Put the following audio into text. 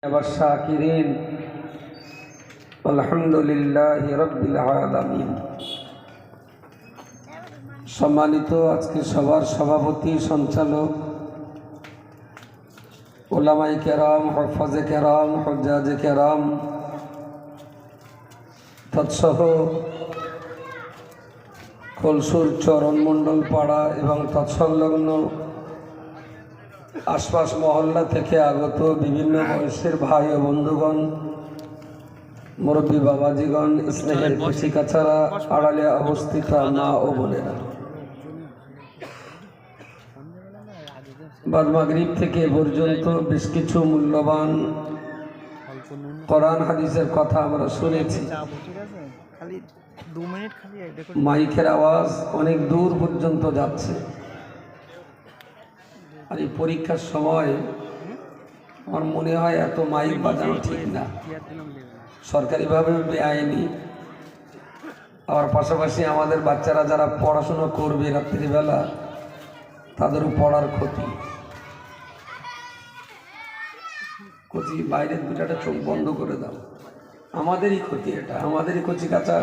والشاكرين والحمد لله رب العالمين। সম্মানিত আজকে সবার সভাপতি সঞ্চালক উলামায়ে কেরাম, হুফাজে কেরাম, হুজ্জাজে কেরাম তৎসহ কলসুর চরণমণ্ডল পাড়া এবং তৎসংলগ্ন আশপাশ মহল্লা থেকে আগত বিভিন্ন বয়সের ভাই ও বন্ধুগণ, মুরব্বী বাবাজিগণ, স্নেহের কচিকাচারা, আড়ালে অবস্থিত মা ও বোনেরা, বাদ মাগরিব থেকে পর্যন্ত বেশ কিছু মূল্যবান কোরআন হাদিসের কথা আমরা শুনেছি। মাইকের আওয়াজ অনেক দূর পর্যন্ত যাচ্ছে, আর এই পরীক্ষার সময় আমার মনে হয় এত মাইক বাজানো ঠিক না, সরকারিভাবে বেআইনি। আবার পাশাপাশি আমাদের বাচ্চারা যারা পড়াশোনা করবে রাত্রিবেলা, তাদেরও পড়ার ক্ষতি। কচি বাইরের দুটাটা চোখ বন্ধ করে দাও, আমাদেরই ক্ষতি, এটা আমাদেরই কচি কাঁচা।